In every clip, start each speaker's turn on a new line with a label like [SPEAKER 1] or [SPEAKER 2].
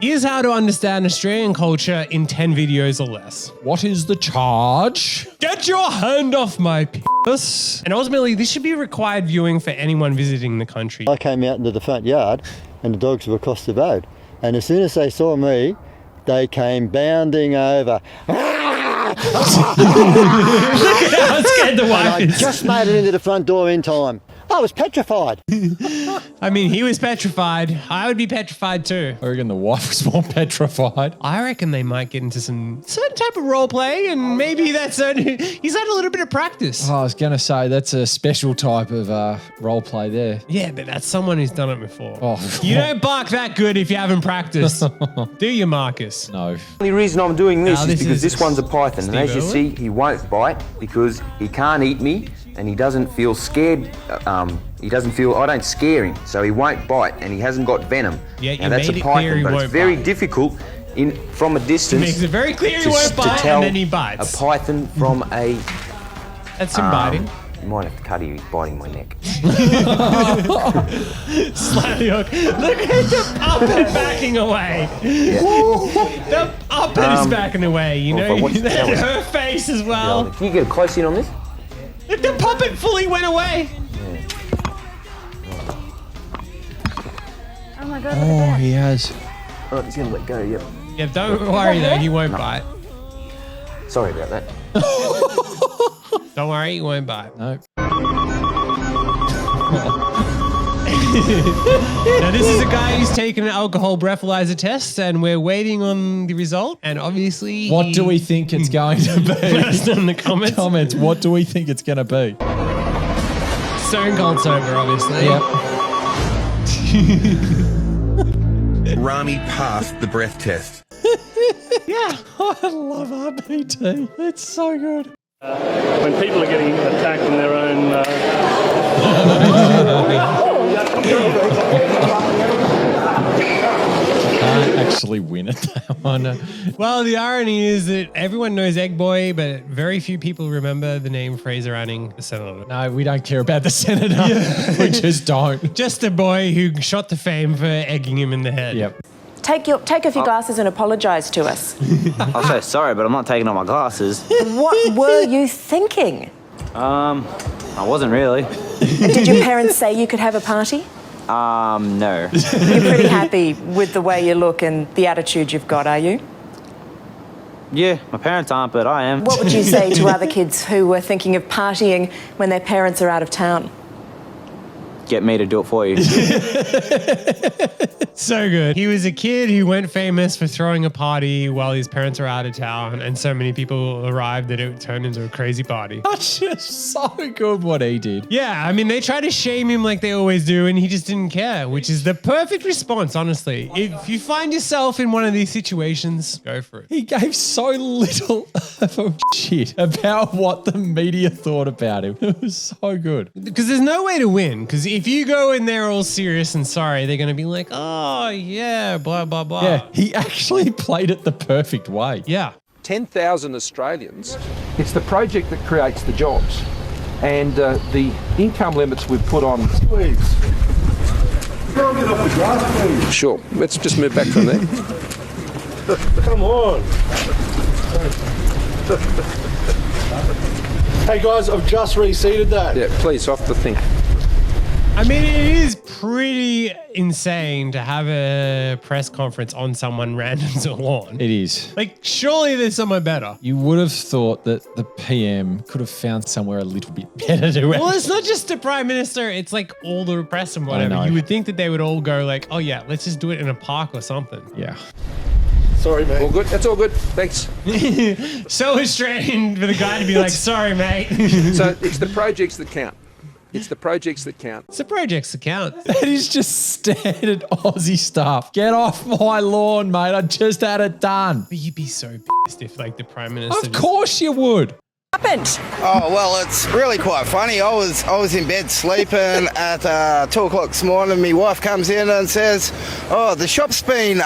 [SPEAKER 1] Here's how to understand Australian culture in 10 videos or less.
[SPEAKER 2] What is the charge?
[SPEAKER 1] Get your hand off my penis. And ultimately, this should be required viewing for anyone visiting the country.
[SPEAKER 3] I came out into the front yard and the dogs were across the road. And as soon as they saw me, they came bounding over.
[SPEAKER 1] Look at how scared the wife is.
[SPEAKER 3] I just made it into the front door in time. I was petrified.
[SPEAKER 1] I mean, he was petrified. I would be petrified too.
[SPEAKER 2] I reckon the wife was more petrified.
[SPEAKER 1] I reckon they might get into some certain type of role play, and maybe he's had a little bit of practice.
[SPEAKER 2] Oh, I was going to say that's a special type of role play there.
[SPEAKER 1] Yeah, but that's someone who's done it before.
[SPEAKER 2] Oh,
[SPEAKER 1] you don't bark that good if you haven't practiced. Do you, Marcus?
[SPEAKER 2] No.
[SPEAKER 4] The only reason I'm doing this is
[SPEAKER 1] this
[SPEAKER 4] because
[SPEAKER 1] is
[SPEAKER 4] this one's a python, and as you
[SPEAKER 1] Irwin.
[SPEAKER 4] see, he won't bite because he can't eat me, and he doesn't feel scared. I don't scare him, so he won't bite, and he hasn't got venom.
[SPEAKER 1] Yeah, you
[SPEAKER 4] now that's
[SPEAKER 1] made
[SPEAKER 4] a
[SPEAKER 1] it clear he
[SPEAKER 4] python, but
[SPEAKER 1] won't
[SPEAKER 4] it's very
[SPEAKER 1] bite.
[SPEAKER 4] difficult from a distance.
[SPEAKER 1] Makes it very clear he
[SPEAKER 4] to-
[SPEAKER 1] won't
[SPEAKER 4] to
[SPEAKER 1] bite,
[SPEAKER 4] tell
[SPEAKER 1] and then he bites.
[SPEAKER 4] A python from a.
[SPEAKER 1] That's him biting.
[SPEAKER 4] You might have to cut him. He's biting my neck.
[SPEAKER 1] Slightly hook. Look at the puppet backing away. The puppet is backing away, you know? Her face as well.
[SPEAKER 4] Can you get a close in on this?
[SPEAKER 1] Look, the puppet fully went away.
[SPEAKER 5] Oh my God, look
[SPEAKER 2] Oh,
[SPEAKER 5] at that.
[SPEAKER 2] he has.
[SPEAKER 4] Oh, he's gonna let go. Yep.
[SPEAKER 1] Yeah, don't worry though, he won't bite.
[SPEAKER 4] Sorry about that.
[SPEAKER 1] Don't worry, he won't bite.
[SPEAKER 2] No.
[SPEAKER 1] Now, this is a guy who's taken an alcohol breathalyzer test, and we're waiting on the result. And obviously,
[SPEAKER 2] What do we think it's going to be?
[SPEAKER 1] Let us know in the comments.
[SPEAKER 2] What do we think it's going to be?
[SPEAKER 1] Stone cold sober, obviously.
[SPEAKER 2] Yep.
[SPEAKER 6] Rami passed the breath test.
[SPEAKER 1] Yeah.
[SPEAKER 2] I love RBT. It's so good.
[SPEAKER 7] When people are getting attacked in their own...
[SPEAKER 2] Can't actually win at that one.
[SPEAKER 1] Well, the irony is that everyone knows Egg Boy, but very few people remember the name Fraser Anning, the senator.
[SPEAKER 2] No, we don't care about the senator. We just don't.
[SPEAKER 1] Just a boy who shot to fame for egging him in the head.
[SPEAKER 2] Yep.
[SPEAKER 5] Take off your glasses and apologise to us.
[SPEAKER 8] I'm so sorry, but I'm not taking off my glasses.
[SPEAKER 5] What were you thinking?
[SPEAKER 8] I wasn't really.
[SPEAKER 5] Did your parents say you could have a party?
[SPEAKER 8] No.
[SPEAKER 5] You're pretty happy with the way you look and the attitude you've got, are you?
[SPEAKER 8] Yeah, my parents aren't, but I am.
[SPEAKER 5] What would you say to other kids who were thinking of partying when their parents are out of town?
[SPEAKER 8] Get me to do it for you.
[SPEAKER 1] So good. He was a kid who went famous for throwing a party while his parents are out of town, and so many people arrived that it turned into a crazy party.
[SPEAKER 2] That's just so good what he did.
[SPEAKER 1] Yeah, I mean, they try to shame him like they always do, and he just didn't care, which is the perfect response, honestly. If you find yourself in one of these situations, go for it.
[SPEAKER 2] He gave so little of a shit about what the media thought about him. It was so good.
[SPEAKER 1] Because there's no way to win, because if you go in there all serious and sorry, they're going to be like, oh, yeah, blah, blah, blah.
[SPEAKER 2] Yeah, he actually played it the perfect way.
[SPEAKER 1] Yeah.
[SPEAKER 9] 10,000 Australians. It's the project that creates the jobs. And the income limits we've put on... Please. Get off the grass, please. Sure. Let's just move back from there. Come on.
[SPEAKER 7] Hey guys, I've just reseated that.
[SPEAKER 9] Yeah, please, off the thing.
[SPEAKER 1] I mean, it is pretty insane to have a press conference on someone random's lawn.
[SPEAKER 2] It is.
[SPEAKER 1] Like, surely there's somewhere better.
[SPEAKER 2] You would have thought that the PM could have found somewhere a little bit better to
[SPEAKER 1] Well, it's not just the Prime Minister, it's like all the press and whatever.
[SPEAKER 2] know.
[SPEAKER 1] You would think that they would all go like, oh yeah, let's just do it in a park or something.
[SPEAKER 2] Yeah.
[SPEAKER 7] Sorry, mate.
[SPEAKER 9] All good? That's all good. Thanks.
[SPEAKER 1] So Australian for the guy to be like, sorry, mate.
[SPEAKER 9] So it's the projects that count. It's the projects that count.
[SPEAKER 1] It's the projects that count.
[SPEAKER 2] That is just standard Aussie stuff. Get off my lawn, mate. I just had it done.
[SPEAKER 1] But you'd be so pissed if like the Prime Minister
[SPEAKER 2] Of course you would.
[SPEAKER 5] Happened.
[SPEAKER 10] Oh, well, it's really quite funny. I was in bed sleeping at 2 o'clock this morning. My wife comes in and says, oh, the shop's been,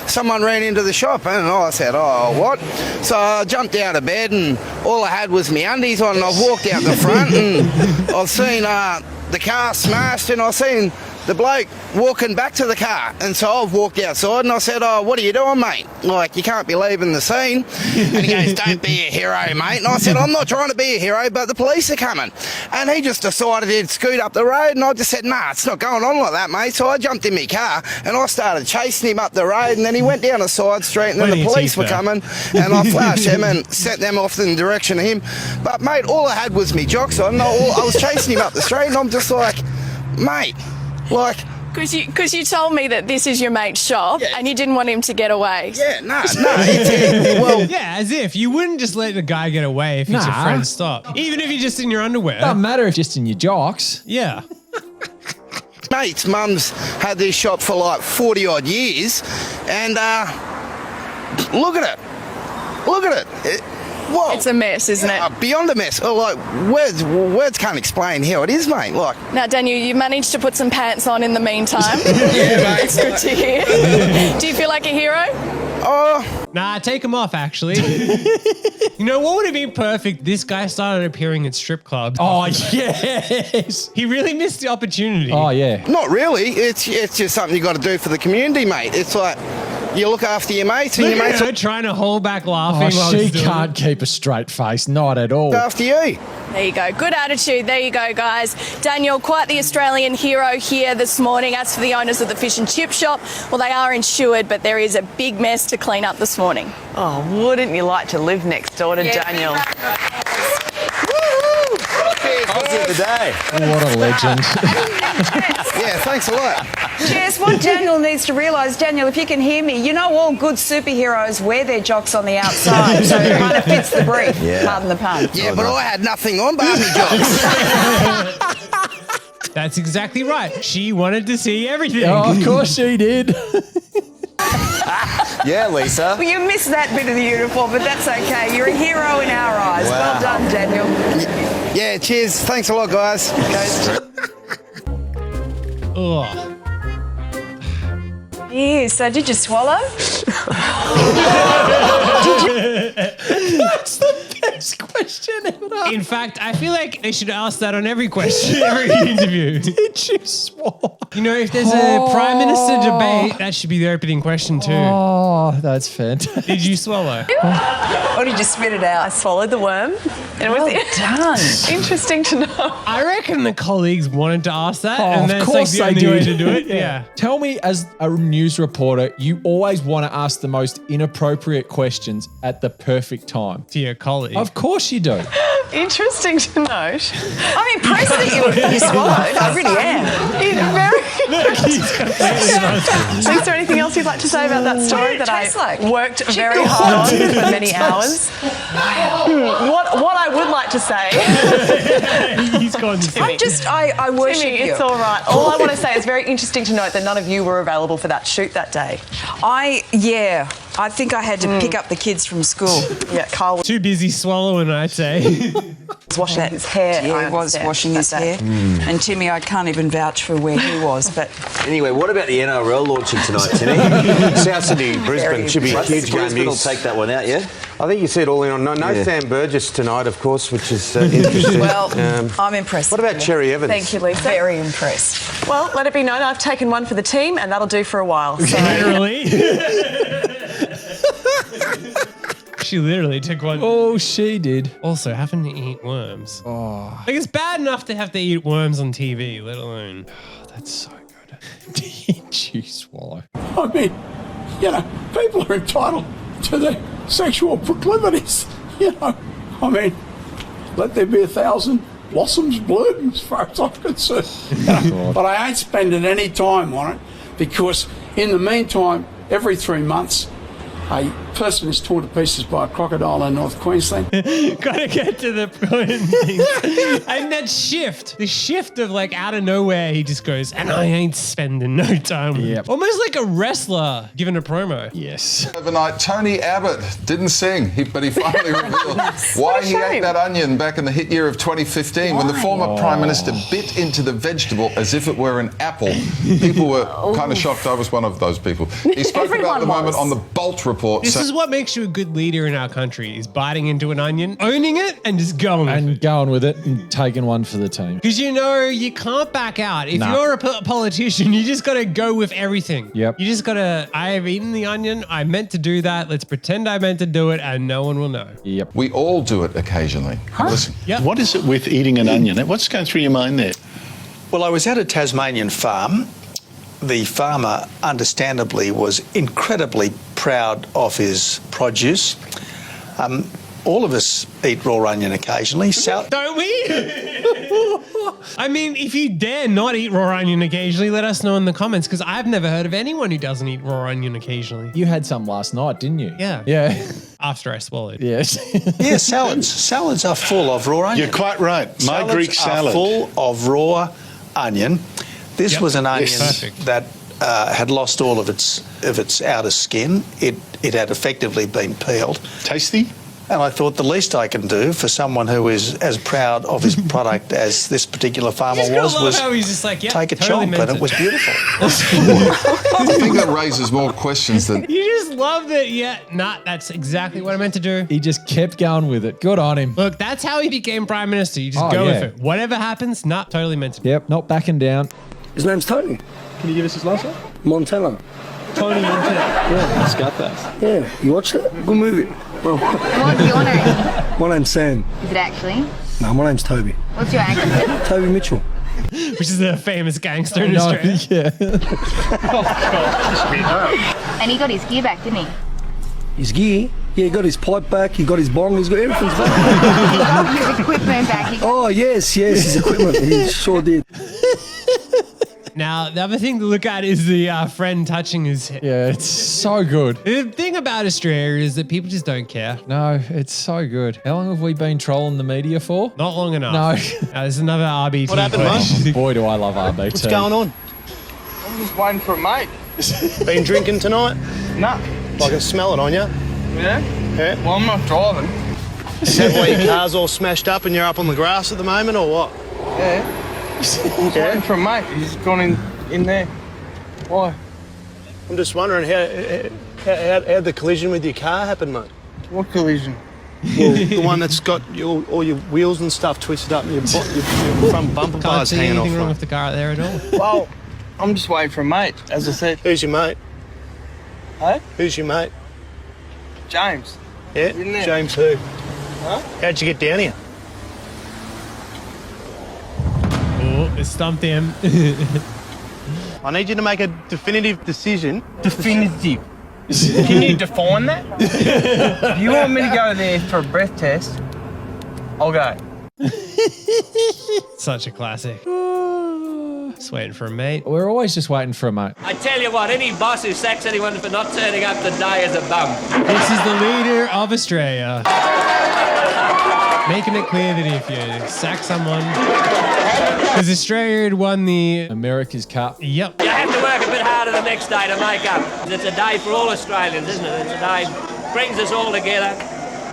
[SPEAKER 10] someone ran into the shop. And I said, oh, what? So I jumped out of bed and all I had was my undies on, and I've walked out the front and I've seen the car smashed, and I've seen the bloke walking back to the car. And so I've walked outside and I said, oh, what are you doing, mate? Like, you can't be leaving the scene. And he goes, don't be a hero, mate. And I said, I'm not trying to be a hero, but the police are coming. And he just decided he'd scoot up the road, and I just said, nah, it's not going on like that, mate. So I jumped in my car and I started chasing him up the road, and then he went down a side street, and then the police were coming, and I flashed him and sent them off in the direction of him. But, mate, all I had was me jocks on. I was chasing him up the street, and I'm just like, mate, like...
[SPEAKER 11] Because you told me that this is your mate's shop, and you didn't want him to get away.
[SPEAKER 10] Yeah, no. Well,
[SPEAKER 1] yeah, as if you wouldn't just let the guy get away if he's your friend. Stop. Even if you're just in your underwear.
[SPEAKER 2] Doesn't matter if just in your jocks.
[SPEAKER 1] Yeah.
[SPEAKER 10] Mate's mum's had this shop for like 40 odd years, and look at it. Look at it. Whoa.
[SPEAKER 11] It's a mess, isn't it?
[SPEAKER 10] Beyond a mess. Like, words can't explain how it is, mate. Like,
[SPEAKER 11] now, Daniel, you managed to put some pants on in the meantime.
[SPEAKER 10] yeah, mate.
[SPEAKER 11] It's good to hear. Do you feel like a hero?
[SPEAKER 1] Nah, take them off, actually. You know what would have been perfect? This guy started appearing at strip clubs.
[SPEAKER 2] Oh, yes.
[SPEAKER 1] He really missed the opportunity.
[SPEAKER 2] Oh, yeah.
[SPEAKER 10] Not really. It's just something you got to do for the community, mate. It's like you look after your mates, and your mates
[SPEAKER 1] are trying to hold back laughing.
[SPEAKER 2] Oh, she can't keep a straight face, not at all.
[SPEAKER 10] After you.
[SPEAKER 11] There you go. Good attitude. There you go, guys. Daniel, quite the Australian hero here this morning. As for the owners of the fish and chip shop, well, they are insured, but there is a big mess to clean up this morning.
[SPEAKER 12] Oh, wouldn't you like to live next door to Daniel?
[SPEAKER 10] Of the day.
[SPEAKER 2] What a legend.
[SPEAKER 10] Yeah, thanks a lot.
[SPEAKER 13] Jess, what Daniel needs to realise, Daniel, if you can hear me, you know all good superheroes wear their jocks on the outside, so it kind of fits the brief, pardon the pun.
[SPEAKER 10] Yeah, but I had nothing on but my jocks.
[SPEAKER 1] That's exactly right. She wanted to see everything.
[SPEAKER 2] Oh, of course she did.
[SPEAKER 14] Yeah, Lisa.
[SPEAKER 13] Well, you missed that bit of the uniform, but that's okay. You're a hero in our eyes. Well done, Daniel.
[SPEAKER 10] Yeah, cheers. Thanks a lot, guys.
[SPEAKER 1] Ugh.
[SPEAKER 13] Yeah, so did you swallow?
[SPEAKER 2] That's the best question ever.
[SPEAKER 1] In fact, I feel like they should ask that on every question, every interview.
[SPEAKER 2] Did you swallow?
[SPEAKER 1] You know, if there's a Prime Minister debate, that should be the opening question too.
[SPEAKER 2] Oh, that's fantastic.
[SPEAKER 1] Did you swallow?
[SPEAKER 13] Or did you spit it out?
[SPEAKER 12] I swallowed the worm. And it was
[SPEAKER 13] done.
[SPEAKER 12] interesting to know.
[SPEAKER 1] I reckon the colleagues wanted to ask that,
[SPEAKER 2] Oh,
[SPEAKER 1] and
[SPEAKER 2] of
[SPEAKER 1] that's
[SPEAKER 2] course
[SPEAKER 1] like the
[SPEAKER 2] they
[SPEAKER 1] only way
[SPEAKER 2] did.
[SPEAKER 1] to do it. Yeah.
[SPEAKER 2] Tell me, as a news reporter, you always want to ask the most inappropriate questions at the perfect time.
[SPEAKER 1] To your colleague.
[SPEAKER 2] Of course you do.
[SPEAKER 12] Interesting to note.
[SPEAKER 13] I'm impressed that you swallowed. I really am.
[SPEAKER 12] Is there anything else you'd like to say about that story that I worked very hard on for many hours? What I would like to say.
[SPEAKER 1] He's gone.
[SPEAKER 13] I worship
[SPEAKER 12] Timmy,
[SPEAKER 13] you.
[SPEAKER 12] it's all right. All I want to say is very interesting to note that none of you were available for that shoot that day.
[SPEAKER 13] I think I had to pick up the kids from school.
[SPEAKER 12] Yeah, Carl was
[SPEAKER 1] Too busy swallowing, I'd say.
[SPEAKER 12] washing his hair.
[SPEAKER 13] Yeah, he was washing his hair. And Timmy, I can't even vouch for where he was, but...
[SPEAKER 14] Anyway, what about the NRL launching tonight, Timmy?
[SPEAKER 15] South Sydney, Brisbane should be a huge game.
[SPEAKER 14] Brisbane will take that one out, yeah?
[SPEAKER 15] I think you said all in on. No Sam Burgess tonight, of course, which is interesting.
[SPEAKER 13] Well, I'm impressed.
[SPEAKER 15] What about Cherry Evans?
[SPEAKER 12] Thank you, Lisa.
[SPEAKER 13] Very impressed.
[SPEAKER 12] Well, let it be known I've taken one for the team and that'll do for a while. So.
[SPEAKER 1] Literally. She literally took one.
[SPEAKER 2] Oh, she did.
[SPEAKER 1] Also, having to eat worms.
[SPEAKER 2] Oh.
[SPEAKER 1] Like, it's bad enough to have to eat worms on TV, let alone.
[SPEAKER 2] Oh, that's so good. Did you swallow?
[SPEAKER 16] I mean, you know, people are entitled to their sexual proclivities, you know. I mean, let there be 1,000 blossoms bloom as far as I'm concerned. But I ain't spending any time on it because in the meantime, every 3 months, a person is torn to pieces by a crocodile in North Queensland.
[SPEAKER 1] Gotta get to the point. And that shift, the shift of like out of nowhere, he just goes, and I ain't spending no time with it. Almost like a wrestler giving a promo.
[SPEAKER 2] Yes.
[SPEAKER 17] Overnight, Tony Abbott didn't sing, but he finally revealed why he ate that onion back in the hit year of 2015 when the former Prime Minister bit into the vegetable as if it were an apple. People were kind of shocked. I was one of those people. He spoke about the moment on the Bolt Report.
[SPEAKER 1] This is is what makes you a good leader in our country, is biting into an onion, owning it, and just going with it.
[SPEAKER 2] And going with it and taking one for the team.
[SPEAKER 1] Because you can't back out. If you're a politician, you just got to go with everything.
[SPEAKER 2] Yep.
[SPEAKER 1] You just got to, I have eaten the onion, I meant to do that, let's pretend I meant to do it, and no one will know.
[SPEAKER 2] Yep.
[SPEAKER 17] We all do it occasionally. Listen.
[SPEAKER 1] Yep.
[SPEAKER 7] What is it with eating an onion? What's going through your mind there?
[SPEAKER 18] Well, I was at a Tasmanian farm. The farmer, understandably, was incredibly proud of his produce. All of us eat raw onion occasionally.
[SPEAKER 1] Don't we? I mean, if you dare not eat raw onion occasionally, let us know in the comments, because I've never heard of anyone who doesn't eat raw onion occasionally.
[SPEAKER 2] You had some last night, didn't you?
[SPEAKER 1] Yeah.
[SPEAKER 2] Yeah.
[SPEAKER 1] After I swallowed.
[SPEAKER 2] Yes.
[SPEAKER 18] Yeah, salads. Salads are full of raw onion.
[SPEAKER 7] You're quite right. My
[SPEAKER 18] Salads
[SPEAKER 7] Greek salad.
[SPEAKER 18] are full of raw onion. This was an onion that had lost all of its outer skin. It had effectively been peeled.
[SPEAKER 7] Tasty?
[SPEAKER 18] And I thought the least I can do for someone who is as proud of his product as this particular farmer was
[SPEAKER 1] how he's just like,
[SPEAKER 18] take a
[SPEAKER 1] totally
[SPEAKER 18] chomp, and it was beautiful.
[SPEAKER 17] I think that raises more questions than...
[SPEAKER 1] You just love that, that's exactly what I meant to do.
[SPEAKER 2] He just kept going with it. Good on him.
[SPEAKER 1] Look, that's how he became Prime Minister. You just go with it. Whatever happens, totally meant to be.
[SPEAKER 2] Yep, not backing down.
[SPEAKER 7] His name's Tony. Can you give us his last name? Montella.
[SPEAKER 1] Tony Montana.
[SPEAKER 7] Yeah. Scarface. Yeah. You watched it? Good movie. Well,
[SPEAKER 19] What's your name?
[SPEAKER 7] my name's Sam.
[SPEAKER 19] Is it actually?
[SPEAKER 7] No, my name's Toby.
[SPEAKER 19] What's your accent?
[SPEAKER 7] Toby Mitchell.
[SPEAKER 1] Which is a famous gangster in Australia.
[SPEAKER 2] Yeah.
[SPEAKER 19] And he got his gear back, didn't he?
[SPEAKER 7] His gear? Yeah, he got his pipe back, he got his bong, he's got everything's back.
[SPEAKER 19] He got his equipment back.
[SPEAKER 7] Oh, yes, his equipment. He sure did.
[SPEAKER 1] Now, the other thing to look at is the friend touching his head.
[SPEAKER 2] Yeah, it's so good.
[SPEAKER 1] The thing about Australia is that people just don't care.
[SPEAKER 2] No, it's so good. How long have we been trolling the media for?
[SPEAKER 1] Not long enough.
[SPEAKER 2] No.
[SPEAKER 1] There's another RBT.
[SPEAKER 7] What happened,
[SPEAKER 1] question.
[SPEAKER 2] Boy, do I love RBT.
[SPEAKER 7] What's going on?
[SPEAKER 20] I'm just waiting for a mate.
[SPEAKER 7] Been drinking tonight?
[SPEAKER 20] Nah.
[SPEAKER 7] I can smell it on you.
[SPEAKER 20] Yeah?
[SPEAKER 7] Yeah.
[SPEAKER 20] Well, I'm not driving.
[SPEAKER 7] Is that why your car's all smashed up and you're up on the grass at the moment, or what?
[SPEAKER 20] Yeah. I'm waiting for a mate. He's gone in there. Why?
[SPEAKER 7] I'm just wondering how the collision with your car happened, mate.
[SPEAKER 20] What collision?
[SPEAKER 7] Well, the one that's got all your wheels and stuff twisted up and your front bumper bars
[SPEAKER 1] Can't see
[SPEAKER 7] hanging off.
[SPEAKER 1] anything wrong with the car there at all.
[SPEAKER 20] Well, I'm just waiting for a mate, as I said.
[SPEAKER 7] Who's your mate?
[SPEAKER 20] Hey?
[SPEAKER 7] Who's your mate?
[SPEAKER 20] James.
[SPEAKER 7] Yeah,
[SPEAKER 20] Isn't it?
[SPEAKER 7] James who?
[SPEAKER 20] Huh?
[SPEAKER 7] How'd you get down here?
[SPEAKER 1] Oh, it stumped him.
[SPEAKER 7] I need you to make a definitive decision.
[SPEAKER 20] Definitive. Can you define that? If you want me to go there for a breath test, I'll go.
[SPEAKER 1] Such a classic. Just waiting for a mate.
[SPEAKER 2] We're always just waiting for a mate.
[SPEAKER 21] I tell you what, any boss who sacks anyone for not turning up today is a bum.
[SPEAKER 1] This is the leader of Australia. Making it clear that if you sack someone... Because Australia had won the...
[SPEAKER 2] America's Cup.
[SPEAKER 1] Yep.
[SPEAKER 21] You have to work a bit harder the next day to make up. It's a day for all Australians, isn't it? It's a day brings us all together.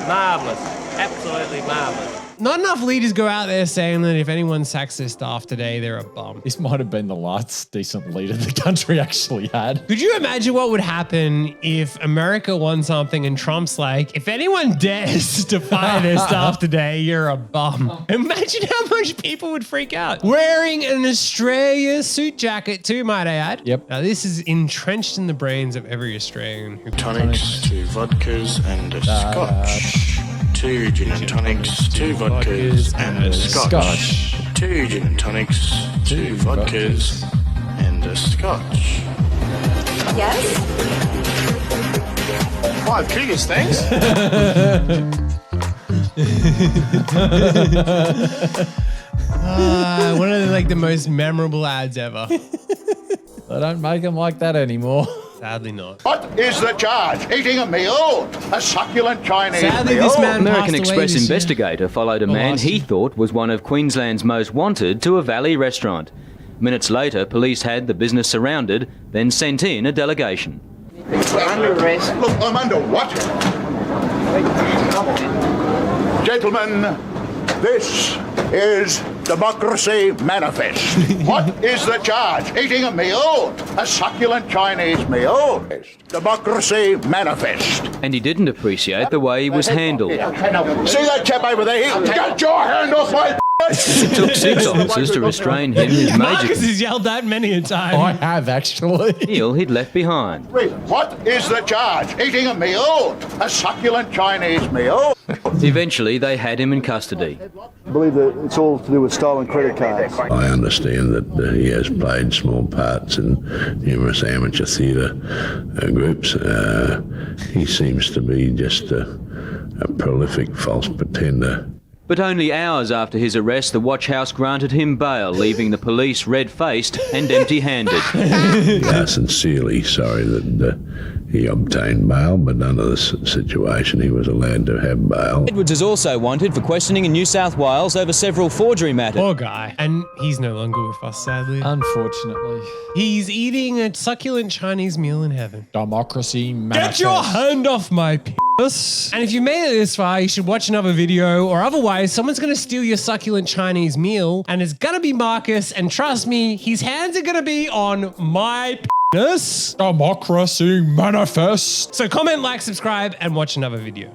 [SPEAKER 21] Marvellous. Absolutely marvellous.
[SPEAKER 1] Not enough leaders go out there saying that if anyone sacks their staff today, they're a bum.
[SPEAKER 2] This might have been the last decent leader the country actually had.
[SPEAKER 1] Could you imagine what would happen if America won something and Trump's like, if anyone dares to fire their staff today, you're a bum. Imagine how much people would freak out. Wearing an Australia suit jacket too, might I add.
[SPEAKER 2] Yep.
[SPEAKER 1] Now this is entrenched in the brains of every Australian.
[SPEAKER 22] Tonics, 2 vodkas and a scotch. 2 gin and tonics, 2 vodkas and a scotch. 2 gin and tonics, 2 vodkas and a scotch.
[SPEAKER 19] Yes?
[SPEAKER 20] 5 cougars, thanks.
[SPEAKER 1] One of the most memorable ads ever.
[SPEAKER 2] They don't make them like that anymore.
[SPEAKER 1] Sadly not.
[SPEAKER 23] What is the charge? Eating a meal? A succulent Chinese
[SPEAKER 1] Sadly,
[SPEAKER 23] meal?
[SPEAKER 1] this man
[SPEAKER 24] American
[SPEAKER 1] passed away
[SPEAKER 24] Express
[SPEAKER 1] this year.
[SPEAKER 24] investigator followed a man he thought was one of Queensland's most wanted to a Valley restaurant. Minutes later, police had the business surrounded, then sent in a delegation.
[SPEAKER 23] Under arrest. Look, I'm under what? Gentlemen, this is Democracy Manifest. What is the charge? Eating a meal? A succulent Chinese meal? Democracy Manifest.
[SPEAKER 24] And he didn't appreciate the way he was handled.
[SPEAKER 23] See that chap over there? Get your hand off my
[SPEAKER 24] It took 6 officers to restrain him, his major
[SPEAKER 1] Marcus has yelled that many a time.
[SPEAKER 2] I have actually.
[SPEAKER 24] heel he'd left behind.
[SPEAKER 23] What is the charge? Eating a meal? A succulent Chinese meal?
[SPEAKER 24] Eventually, they had him in custody.
[SPEAKER 3] I believe that it's all to do with stolen credit cards.
[SPEAKER 4] I understand that he has played small parts in numerous amateur theatre groups. He seems to be just a prolific false pretender.
[SPEAKER 24] But only hours after his arrest, the Watch House granted him bail, leaving the police red-faced and empty-handed.
[SPEAKER 4] We are sincerely sorry that he obtained bail, but under this situation he was allowed to have bail.
[SPEAKER 24] Edwards is also wanted for questioning in New South Wales over several forgery matters.
[SPEAKER 1] Poor guy. And he's no longer with us, sadly.
[SPEAKER 2] Unfortunately.
[SPEAKER 1] He's eating a succulent Chinese meal in heaven.
[SPEAKER 2] Democracy Manifest.
[SPEAKER 1] Get your hand off my penis. And if you made it this far, you should watch another video, or otherwise someone's going to steal your succulent Chinese meal, and it's going to be Marcus, and trust me, his hands are going to be on my penis.
[SPEAKER 2] Democracy Manifest.
[SPEAKER 1] So comment, like, subscribe, and watch another video.